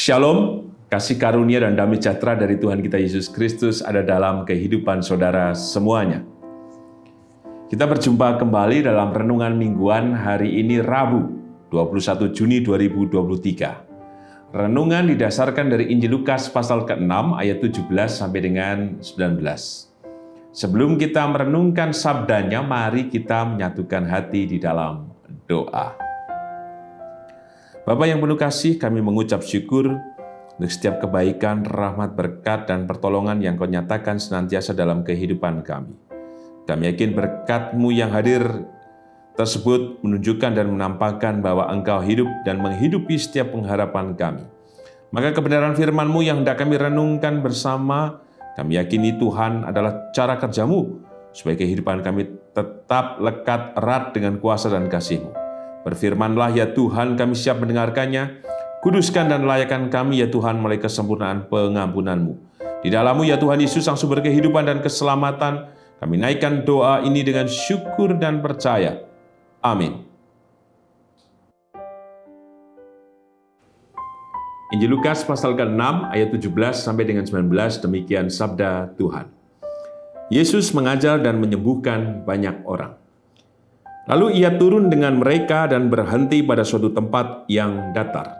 Shalom, kasih karunia dan damai sejahtera dari Tuhan kita Yesus Kristus ada dalam kehidupan saudara semuanya. Kita berjumpa kembali dalam renungan mingguan hari ini Rabu, 21 Juni 2023. Renungan didasarkan dari Injil Lukas pasal ke-6 ayat 17 sampai dengan 19. Sebelum kita merenungkan sabdanya, mari kita menyatukan hati di dalam doa. Bapa yang penuh kasih, kami mengucap syukur untuk setiap kebaikan, rahmat, berkat, dan pertolongan yang Kau nyatakan senantiasa dalam kehidupan kami. Kami yakin berkat-Mu yang hadir tersebut menunjukkan dan menampakkan bahwa Engkau hidup dan menghidupi setiap pengharapan kami. Maka kebenaran firman-Mu yang hendak kami renungkan bersama, kami yakini Tuhan adalah cara kerja-Mu, supaya kehidupan kami tetap lekat erat dengan kuasa dan kasih-Mu. Berfirmanlah ya Tuhan, kami siap mendengarkannya. Kuduskan dan layakkan kami ya Tuhan melalui kesempurnaan pengampunan-Mu. Di dalam-Mu ya Tuhan Yesus sang sumber kehidupan dan keselamatan, kami naikkan doa ini dengan syukur dan percaya. Amin. Injil Lukas pasal ke-6 ayat 17 sampai dengan 19, demikian sabda Tuhan. Yesus mengajar dan menyembuhkan banyak orang. Lalu ia turun dengan mereka dan berhenti pada suatu tempat yang datar.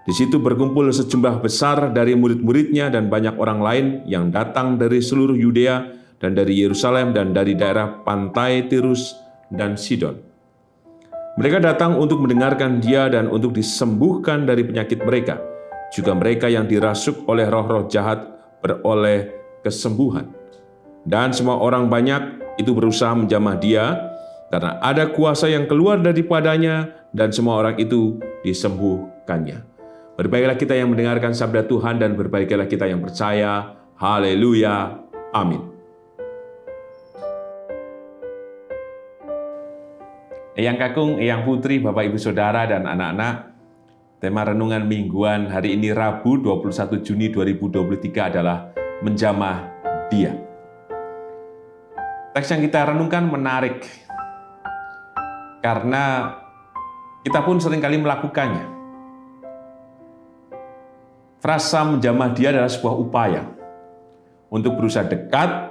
Di situ berkumpul sejumlah besar dari murid-muridnya dan banyak orang lain yang datang dari seluruh Yudea dan dari Yerusalem dan dari daerah pantai Tirus dan Sidon. Mereka datang untuk mendengarkan dia dan untuk disembuhkan dari penyakit mereka. Juga mereka yang dirasuk oleh roh-roh jahat beroleh kesembuhan. Dan semua orang banyak itu berusaha menjamah dia, karena ada kuasa yang keluar daripadanya dan semua orang itu disembuhkannya. Berbahagialah kita yang mendengarkan sabda Tuhan dan berbahagialah kita yang percaya. Haleluya. Amin. Eyang Kakung, Eyang Putri, Bapak Ibu Saudara dan anak-anak, tema renungan mingguan hari ini Rabu 21 Juni 2023 adalah menjamah Dia. Teks yang kita renungkan menarik, karena kita pun seringkali melakukannya. Frasa menjamah Dia adalah sebuah upaya untuk berusaha dekat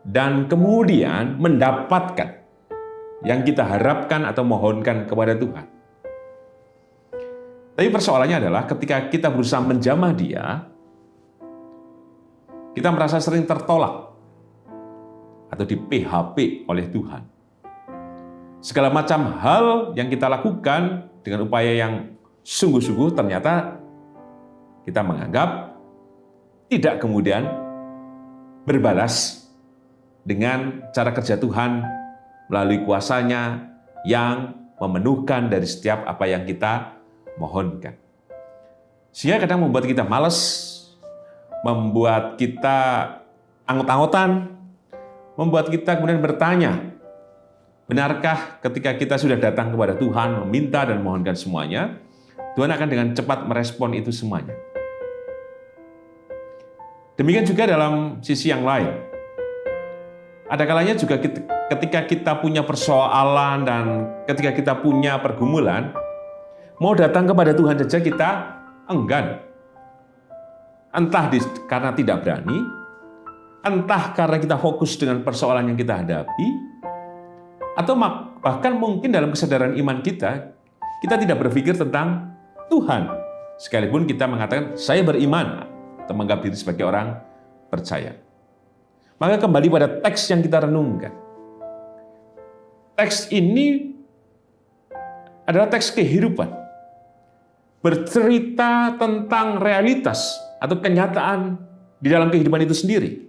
dan kemudian mendapatkan yang kita harapkan atau mohonkan kepada Tuhan. Tapi persoalannya adalah ketika kita berusaha menjamah Dia, kita merasa sering tertolak atau di PHP oleh Tuhan. Segala macam hal yang kita lakukan dengan upaya yang sungguh-sungguh ternyata kita menganggap tidak kemudian berbalas dengan cara kerja Tuhan melalui kuasa-Nya yang memenuhkan dari setiap apa yang kita mohonkan. Sehingga kadang membuat kita malas, membuat kita anggot-anggotan, membuat kita kemudian bertanya, benarkah ketika kita sudah datang kepada Tuhan, meminta dan memohonkan semuanya, Tuhan akan dengan cepat merespon itu semuanya. Demikian juga dalam sisi yang lain. Ada kalanya juga ketika kita punya persoalan dan ketika kita punya pergumulan, mau datang kepada Tuhan saja kita enggan. Entah karena tidak berani, entah karena kita fokus dengan persoalan yang kita hadapi, atau bahkan mungkin dalam kesadaran iman kita tidak berpikir tentang Tuhan. Sekalipun kita mengatakan, saya beriman, atau menganggap diri sebagai orang percaya. Maka kembali pada teks yang kita renungkan. Teks ini adalah teks kehidupan. Bercerita tentang realitas atau kenyataan di dalam kehidupan itu sendiri.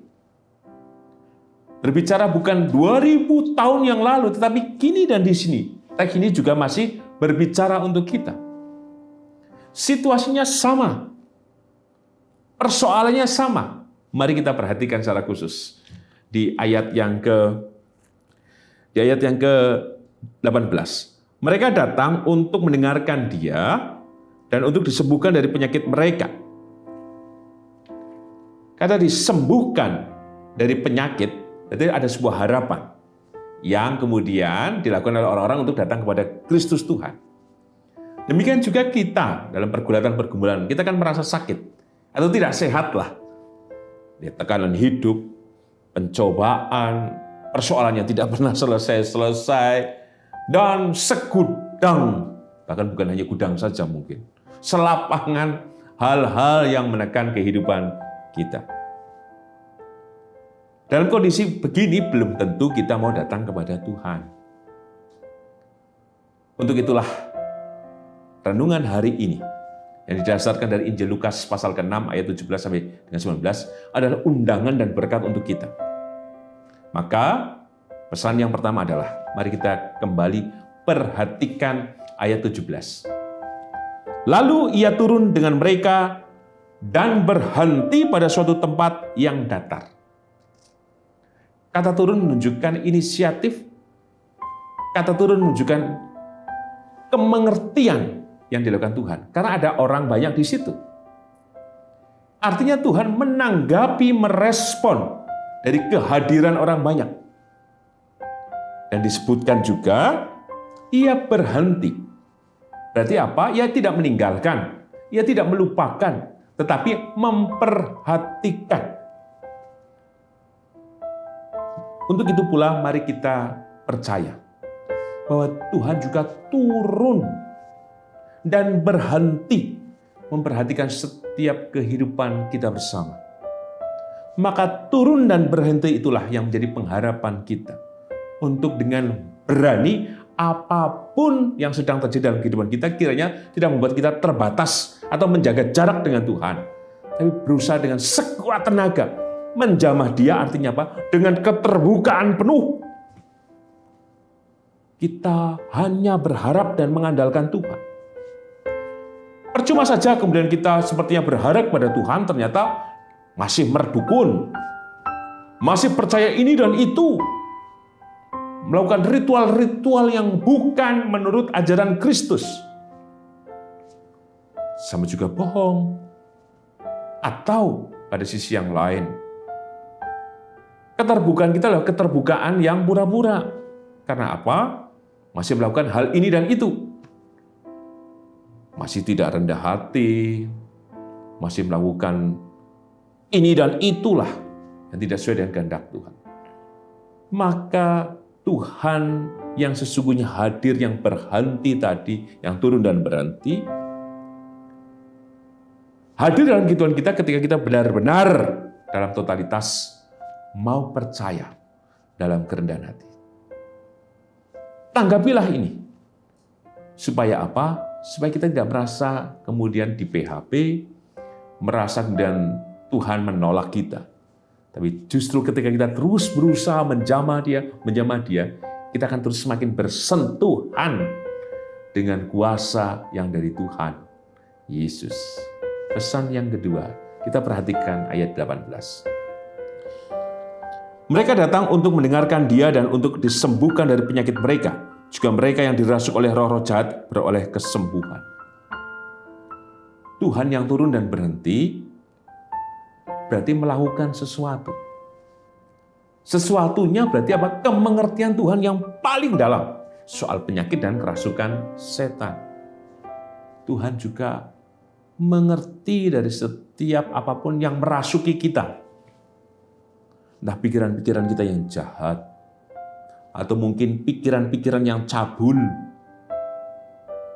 Berbicara bukan 2000 tahun yang lalu, tetapi kini dan di sini. Teks ini juga masih berbicara untuk kita. Situasinya sama. Persoalannya sama. Mari kita perhatikan secara khusus. Di ayat yang ke-18. Mereka datang untuk mendengarkan dia dan untuk disembuhkan dari penyakit mereka. Kata disembuhkan dari penyakit, berarti ada sebuah harapan yang kemudian dilakukan oleh orang-orang untuk datang kepada Kristus Tuhan. Demikian juga kita dalam pergulatan-pergumulan, kita kan merasa sakit atau tidak sehat lah. Tekanan hidup, pencobaan, persoalan yang tidak pernah selesai-selesai, dan segudang, bahkan bukan hanya gudang saja mungkin, selapangan hal-hal yang menekan kehidupan kita. Dalam kondisi begini belum tentu kita mau datang kepada Tuhan. Untuk itulah renungan hari ini yang didasarkan dari Injil Lukas pasal ke-6 ayat 17 sampai dengan 19 adalah undangan dan berkat untuk kita. Maka pesan yang pertama adalah mari kita kembali perhatikan ayat 17. Lalu ia turun dengan mereka dan berhenti pada suatu tempat yang datar. Kata turun menunjukkan inisiatif, kata turun menunjukkan kemengertian yang dilakukan Tuhan. Karena ada orang banyak di situ. Artinya Tuhan menanggapi, merespon dari kehadiran orang banyak. Dan disebutkan juga, ia berhenti. Berarti apa? Ia tidak meninggalkan, ia tidak melupakan, tetapi memperhatikan. Untuk itu pula mari kita percaya bahwa Tuhan juga turun dan berhenti memperhatikan setiap kehidupan kita bersama. Maka turun dan berhenti itulah yang menjadi pengharapan kita untuk dengan berani apapun yang sedang terjadi dalam kehidupan kita kiranya tidak membuat kita terbatas atau menjaga jarak dengan Tuhan, tapi berusaha dengan sekuat tenaga menjamah Dia. Artinya apa? Dengan keterbukaan penuh. Kita hanya berharap dan mengandalkan Tuhan. Percuma saja kemudian kita sepertinya berharap pada Tuhan, ternyata masih merdukun, masih percaya ini dan itu, melakukan ritual-ritual yang bukan menurut ajaran Kristus. Sama juga bohong. Atau pada sisi yang lain, keterbukaan kita adalah keterbukaan yang pura-pura. Karena apa? Masih melakukan hal ini dan itu. Masih tidak rendah hati, masih melakukan ini dan itulah yang tidak sesuai dengan kehendak Tuhan. Maka Tuhan yang sesungguhnya hadir, yang berhenti tadi, yang turun dan berhenti, hadir dalam kehidupan kita ketika kita benar-benar dalam totalitas mau percaya dalam kerendahan hati. Tanggapilah ini. Supaya apa? Supaya kita tidak merasa kemudian di PHP, merasa kemudian Tuhan menolak kita. Tapi justru ketika kita terus berusaha menjamah Dia, kita akan terus semakin bersentuhan dengan kuasa yang dari Tuhan Yesus. Pesan yang kedua, kita perhatikan ayat 18. Mereka datang untuk mendengarkan Dia dan untuk disembuhkan dari penyakit mereka. Juga mereka yang dirasuk oleh roh-roh jahat beroleh kesembuhan. Tuhan yang turun dan berhenti berarti melakukan sesuatu. Sesuatunya berarti apa? Kemengertian Tuhan yang paling dalam soal penyakit dan kerasukan setan. Tuhan juga mengerti dari setiap apapun yang merasuki kita. Entah pikiran-pikiran kita yang jahat, atau mungkin pikiran-pikiran yang cabul,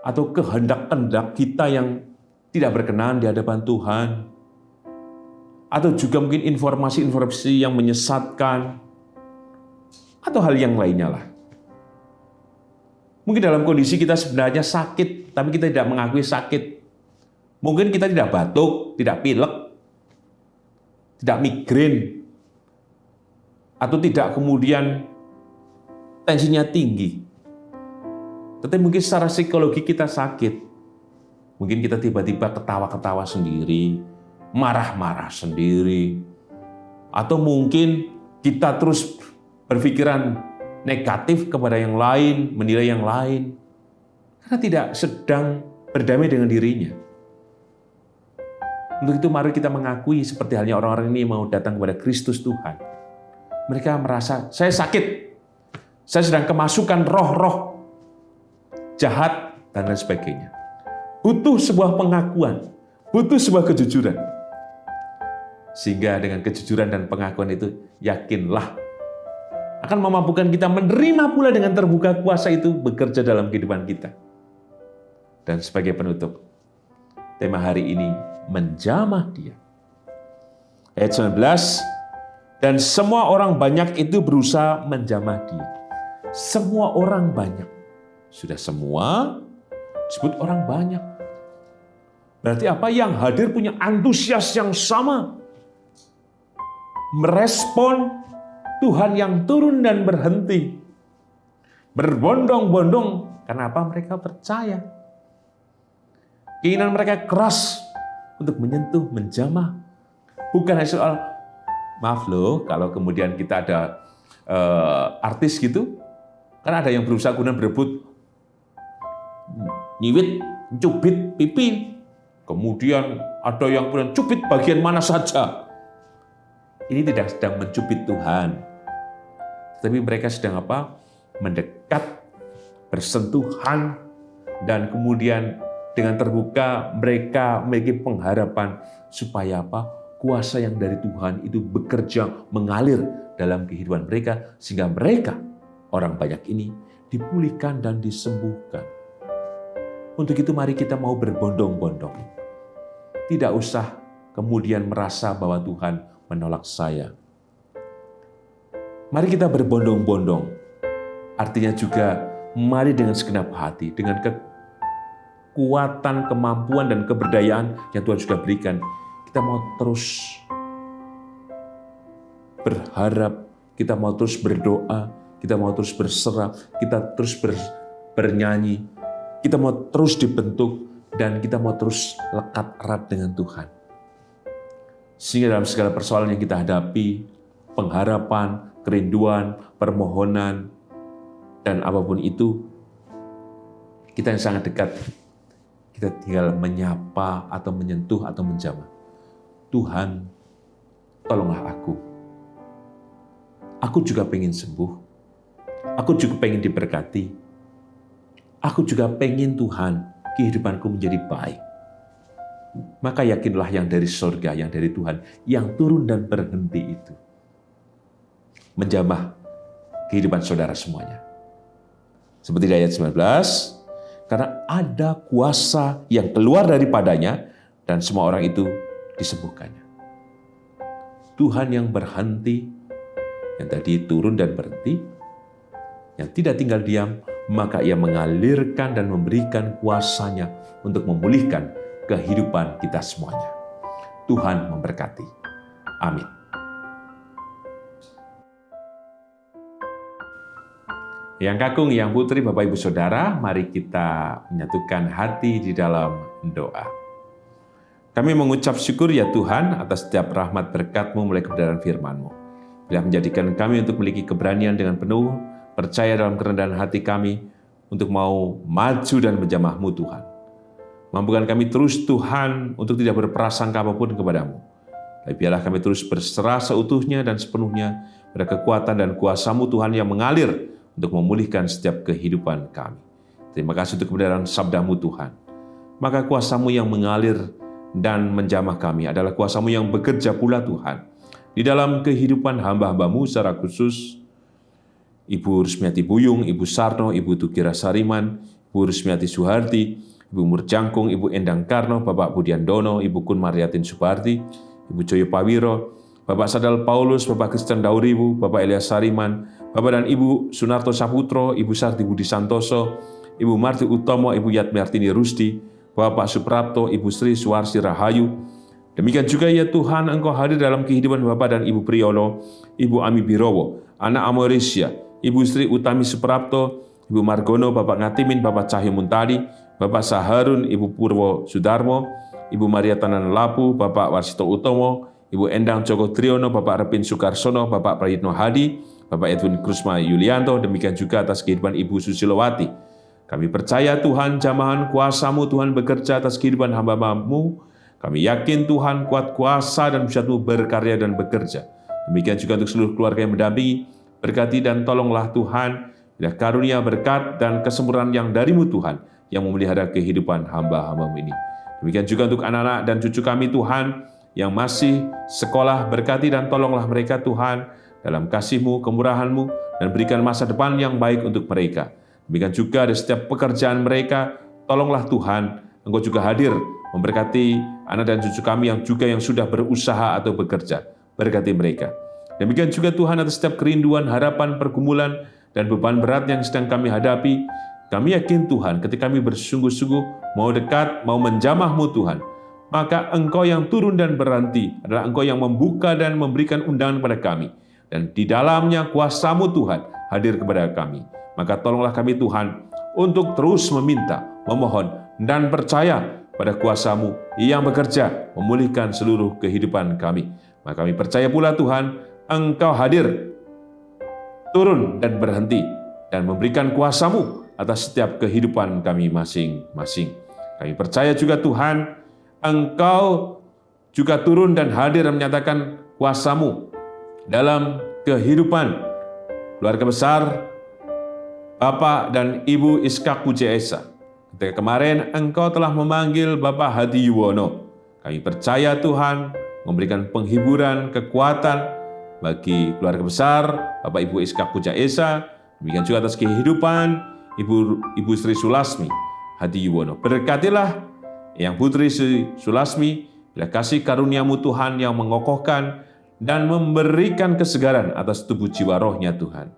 atau kehendak-kehendak kita yang tidak berkenan di hadapan Tuhan, atau juga mungkin informasi-informasi yang menyesatkan, atau hal yang lainnya lah. Mungkin dalam kondisi kita sebenarnya sakit, tapi kita tidak mengakui sakit. Mungkin kita tidak batuk, tidak pilek, tidak migrain, atau tidak kemudian tensinya tinggi. Tetapi mungkin secara psikologi kita sakit. Mungkin kita tiba-tiba ketawa-ketawa sendiri, marah-marah sendiri. Atau mungkin kita terus berpikiran negatif kepada yang lain, menilai yang lain. Karena tidak sedang berdamai dengan dirinya. Untuk itu mari kita mengakui seperti halnya orang-orang ini mau datang kepada Kristus Tuhan. Mereka merasa, saya sakit. Saya sedang kemasukan roh-roh jahat dan lain sebagainya. butuh sebuah pengakuan, butuh sebuah kejujuran. Sehingga dengan kejujuran dan pengakuan itu, yakinlah akan memampukan kita menerima pula dengan terbuka kuasa itu bekerja dalam kehidupan kita. Dan sebagai penutup, tema hari ini, menjamah Dia. Ayat 19, dan semua orang banyak itu berusaha menjamah Dia. Semua orang banyak. Sudah semua disebut orang banyak. Berarti apa? Yang hadir punya antusias yang sama. Merespon Tuhan yang turun dan berhenti. Berbondong-bondong. Kenapa? Mereka percaya. Keinginan mereka keras untuk menyentuh, menjamah. Bukan hanya soal, maaf loh, kalau kemudian kita ada artis gitu, kan ada yang berusaha kemudian berebut, nyiwit, cubit pipi. Kemudian ada yang kemudian cubit bagian mana saja. Ini tidak sedang mencubit Tuhan. Tapi mereka sedang apa? Mendekat, bersentuhan, dan kemudian dengan terbuka mereka memiliki pengharapan supaya apa? Kuasa yang dari Tuhan itu bekerja mengalir dalam kehidupan mereka sehingga mereka, orang banyak ini, dipulihkan dan disembuhkan. Untuk itu mari kita mau berbondong-bondong. Tidak usah kemudian merasa bahwa Tuhan menolak saya. Mari kita berbondong-bondong. Artinya juga mari dengan segenap hati, dengan kekuatan, kemampuan, dan keberdayaan yang Tuhan sudah berikan. Kita mau terus berharap, kita mau terus berdoa, kita mau terus berserah, kita terus bernyanyi, kita mau terus dibentuk, dan kita mau terus lekat erat dengan Tuhan. Sehingga dalam segala persoalan yang kita hadapi, pengharapan, kerinduan, permohonan, dan apapun itu, kita yang sangat dekat, kita tinggal menyapa atau menyentuh atau menjamah. Tuhan, tolonglah aku. Aku juga pengen sembuh. Aku juga pengen diberkati. Aku juga pengen Tuhan, kehidupanku menjadi baik. Maka yakinlah yang dari surga, yang dari Tuhan, yang turun dan berhenti itu menjamah kehidupan saudara semuanya. Seperti di ayat 19, karena ada kuasa yang keluar daripadanya dan semua orang itu disembuhkannya. Tuhan yang berhenti, yang tadi turun dan berhenti, yang tidak tinggal diam, maka Ia mengalirkan dan memberikan kuasanya untuk memulihkan kehidupan kita semuanya. Tuhan memberkati. Amin. Yang kakung, yang putri, Bapak Ibu Saudara, mari kita menyatukan hati di dalam doa. Kami mengucap syukur ya Tuhan atas setiap rahmat berkat-Mu mulai kebenaran firman-Mu. Bila menjadikan kami untuk memiliki keberanian dengan penuh, percaya dalam kerendahan hati kami untuk mau maju dan menjamah-Mu Tuhan. Mampukan kami terus Tuhan untuk tidak berprasangka apapun kepadamu. Tapi biarlah kami terus berserah seutuhnya dan sepenuhnya pada kekuatan dan kuasa-Mu Tuhan yang mengalir untuk memulihkan setiap kehidupan kami. Terima kasih untuk kebenaran sabda-Mu Tuhan. Maka kuasa-Mu yang mengalir dan menjamah kami adalah kuasa-Mu yang bekerja pula Tuhan. Di dalam kehidupan hamba-hamba-Mu secara khusus, Ibu Rusmiati Buyung, Ibu Sarno, Ibu Tukira Sariman, Ibu Rusmiati Suharti, Ibu Murjangkung, Ibu Endang Karno, Bapak Budian Dono, Ibu Kun Mariatin Suparti, Ibu Joyo Pawiro, Bapak Sadal Paulus, Bapak Kristen Dauribu, Bapak Elias Sariman, Bapak dan Ibu Sunarto Saputro, Ibu Sarti Budi Santoso, Ibu Marti Utomo, Ibu Yatmiartini Rusdi, Bapak Suprapto, Ibu Sri Suwarsi Rahayu. Demikian juga ya Tuhan, Engkau hadir dalam kehidupan Bapak dan Ibu Priyono, Ibu Ami Birowo, Anak Amorisya, Ibu Sri Utami Suprapto, Ibu Margono, Bapak Ngatimin, Bapak Cahyo Muntadi, Bapak Saharun, Ibu Purwo Sudarmo, Ibu Maria Tanan Lapu, Bapak Warsito Utomo, Ibu Endang Joko Triono, Bapak Repin Sukarsono, Bapak Prayitno Hadi, Bapak Edwin Krusma Yulianto, demikian juga atas kehidupan Ibu Susilowati. Kami percaya Tuhan, jamahan kuasa-Mu Tuhan bekerja atas kehidupan hamba-Mu. Kami yakin Tuhan kuat kuasa dan bisa-Mu berkarya dan bekerja. Demikian juga untuk seluruh keluarga yang mendampingi, berkati dan tolonglah Tuhan, bila karunia berkat dan kesempurnaan yang dari-Mu Tuhan, yang memelihara kehidupan hamba-hamba-Mu ini. Demikian juga untuk anak-anak dan cucu kami Tuhan, yang masih sekolah, berkati dan tolonglah mereka Tuhan, dalam kasih-Mu, kemurahan-Mu, dan berikan masa depan yang baik untuk mereka. Demikian juga di setiap pekerjaan mereka, tolonglah Tuhan, Engkau juga hadir memberkati anak dan cucu kami yang sudah berusaha atau bekerja. Berkati mereka. Demikian juga Tuhan atas setiap kerinduan, harapan, pergumulan, dan beban berat yang sedang kami hadapi. Kami yakin Tuhan ketika kami bersungguh-sungguh mau dekat, mau menjamah-Mu Tuhan, maka Engkau yang turun dan berhenti adalah Engkau yang membuka dan memberikan undangan kepada kami. Dan di dalamnya kuasa-Mu Tuhan hadir kepada kami. Maka tolonglah kami Tuhan untuk terus meminta, memohon, dan percaya pada kuasa-Mu yang bekerja memulihkan seluruh kehidupan kami. Maka kami percaya pula Tuhan, Engkau hadir, turun dan berhenti, dan memberikan kuasa-Mu atas setiap kehidupan kami masing-masing. Kami percaya juga Tuhan, Engkau juga turun dan hadir dan menyatakan kuasa-Mu dalam kehidupan keluarga besar Bapak dan Ibu Iskak Puja Esa. Ketika kemarin Engkau telah memanggil Bapak Hadi Yuwono, kami percaya Tuhan memberikan penghiburan, kekuatan bagi keluarga besar Bapak Ibu Iskak Puja Esa, demikian juga atas kehidupan Ibu Sri Sulasmi Hadi Yuwono. Berkatilah Yang Putri Sri Sulasmi, bila kasih karunia-Mu Tuhan yang mengokohkan dan memberikan kesegaran atas tubuh jiwa rohnya Tuhan.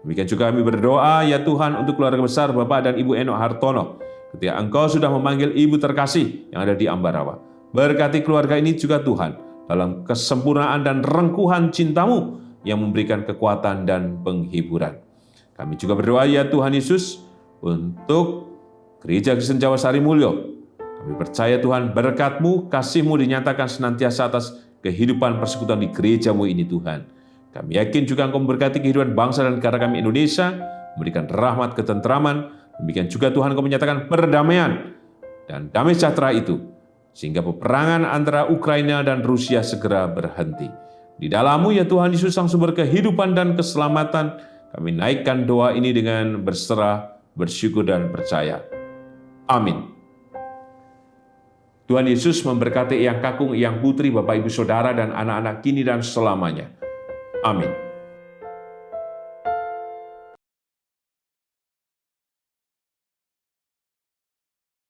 Demikian juga kami berdoa ya Tuhan untuk keluarga besar Bapak dan Ibu Eno Hartono, ketika Engkau sudah memanggil Ibu terkasih yang ada di Ambarawa. Berkati keluarga ini juga Tuhan, dalam kesempurnaan dan rengkuhan cinta-Mu yang memberikan kekuatan dan penghiburan. Kami juga berdoa ya Tuhan Yesus untuk Gereja Kristen Jawa Sari Mulyo. Kami percaya Tuhan berkat-Mu, kasih-Mu dinyatakan senantiasa atas kehidupan persekutuan di gereja-Mu ini Tuhan. Kami yakin juga Engkau memberkati kehidupan bangsa dan negara kami Indonesia, memberikan rahmat ketentraman. Demikian juga Tuhan Engkau menyatakan perdamaian dan damai sejahtera itu, sehingga peperangan antara Ukraina dan Rusia segera berhenti. Di dalam-Mu ya Tuhan Yesus sang sumber kehidupan dan keselamatan, kami naikkan doa ini dengan berserah, bersyukur dan percaya. Amin. Tuhan Yesus memberkati Eyang Kakung, Eyang Putri, Bapak Ibu Saudara, dan anak-anak kini dan selamanya. Amin.